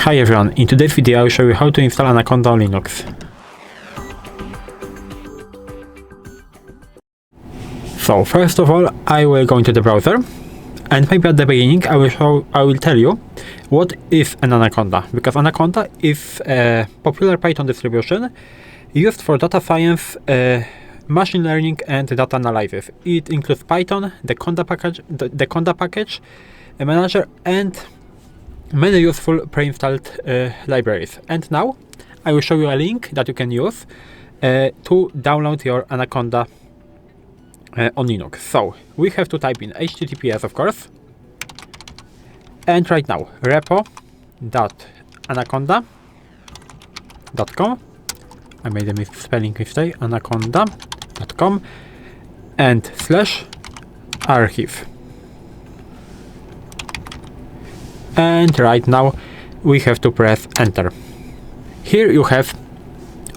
Hi everyone, in today's video I will show you how to install Anaconda on Linux. So first of all I will go into the browser, and maybe at the beginning I will tell you what is an Anaconda, because Anaconda is a popular Python distribution used for data science, machine learning and data analysis. It includes Python, the Conda package, a manager and many useful pre-installed libraries. And now I will show you a link that you can use to download your Anaconda on Linux. So we have to type in HTTPS, of course, and right now repo.anaconda.com. I made a spelling mistake, anaconda.com, and /archive. And right now we have to press enter. Here you have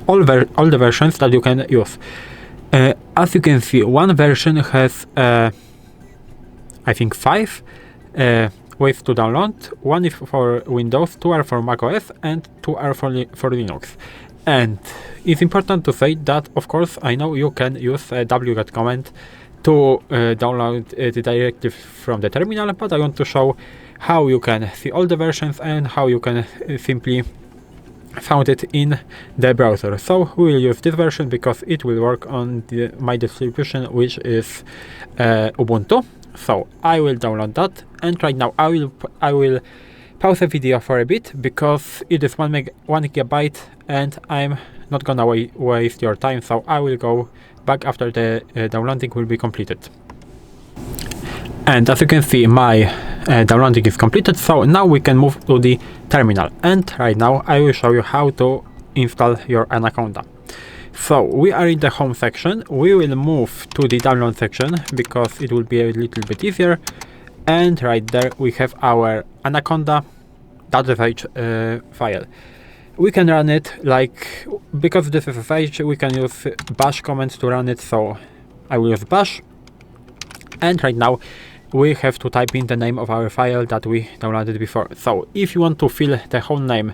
all the versions that you can use. As you can see, one version has I think 5 ways to download. One is for Windows, 2 are for macOS, and 2 are for Linux. And it's important to say that, of course, I know you can use a wget command to download the directive from the terminal, but I want to show how you can see all the versions and how you can simply found it in the browser. So we will use this version because it will work on my distribution, which is Ubuntu. So I will download that, and right now I will pause the video for a bit because it is 1 gigabyte and I'm not gonna waste your time, so I will go back after the downloading will be completed. And as you can see, my downloading is completed, so now we can move to the terminal. And right now I will show you how to install your Anaconda. So we are in the home section. We will move to the download section because it will be a little bit easier. And right there we have our Anaconda.sh file. We can run it because this is a sh, we can use bash command to run it, so I will use bash. And right now we have to type in the name of our file that we downloaded before. So if you want to fill the whole name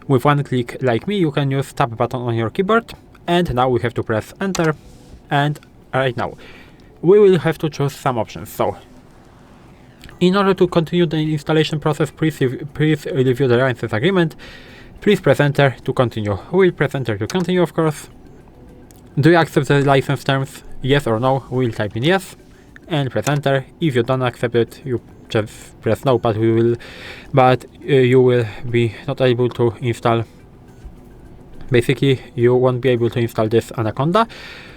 with one click like me, you can use tab button on your keyboard. And now we have to press enter. And right now we will have to choose some options. So in order to continue the installation process, please review the license agreement. Please press enter to continue. We will press enter to continue, of course. Do you accept the license terms? Yes or no? We will type in yes and press enter. If you don't accept it, you just press no, but you will be not able to install. Basically, you won't be able to install this Anaconda.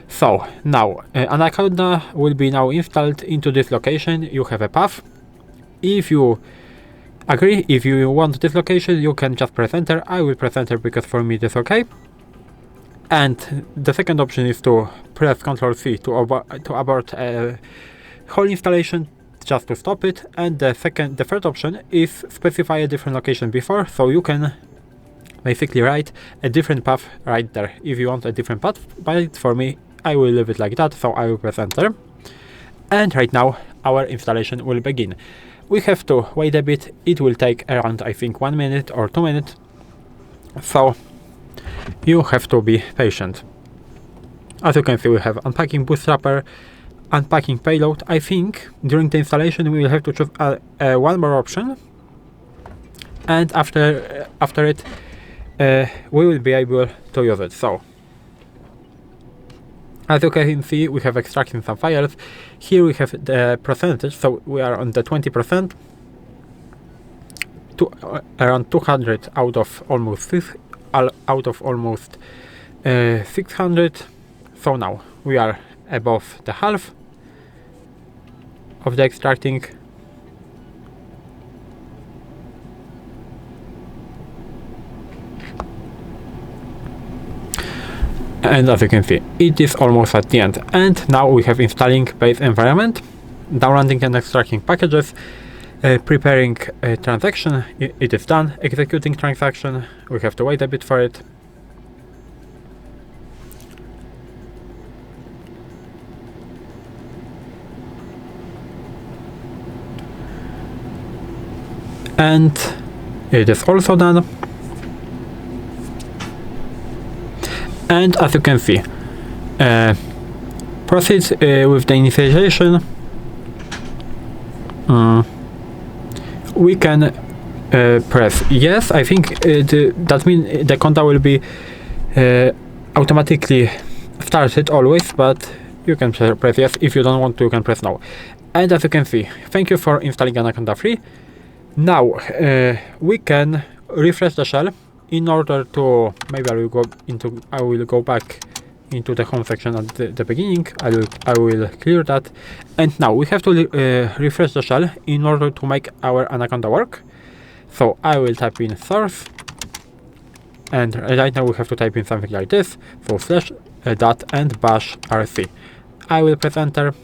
So now Anaconda will be now installed into this location. You have a path. If you agree, if you want this location, you can just press enter. I will press enter because for me it is okay. And the second option is to press Ctrl+C to abort a whole installation, just to stop it. And the third option is specify a different location before, so you can basically write a different path right there if you want a different path. But for me, I will leave it like that, so I will press enter. And right now our installation will begin. We have to wait a bit. It will take around, I think, 1 minute or 2 minutes, so you have to be patient. As you can see, we have unpacking bootstrapper, unpacking payload. I think during the installation we will have to choose one more option, and after it we will be able to use it. So as you can see, we have extracting some files. Here we have the percentage, so we are on the 20%, to around 200 out of almost 600. So now we are above the half of the extracting. And as you can see, it is almost at the end. And now we have installing base environment, downloading and extracting packages, preparing a transaction. It is done. Executing transaction. We have to wait a bit for it. And It is also done. And as you can see, proceed with the initialization. We can press yes. I think that means the Conda will be automatically started always, but you can press yes. If you don't want to, you can press no. And as you can see, thank you for installing Anaconda 3. Now we can refresh the shell in order to, maybe I will go back into the home section at the beginning. I will clear that. And now we have to refresh the shell in order to make our Anaconda work. So I will type in source, and right now we have to type in something like this, so /dot and bashrc. I will press enter.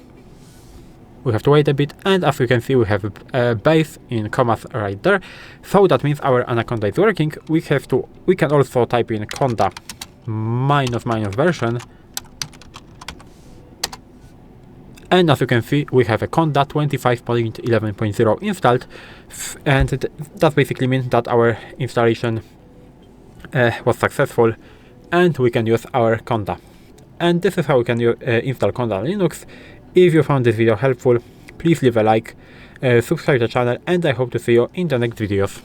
We have to wait a bit, and as you can see, we have a base in commas right there. So that means our Anaconda is working. We can also type in Conda ---- version. And as you can see, we have a Conda 25.11.0 installed, and that basically means that our installation was successful, and we can use our Conda. And this is how we can install Conda on Linux. If you found this video helpful, please leave a like, subscribe to the channel, and I hope to see you in the next videos.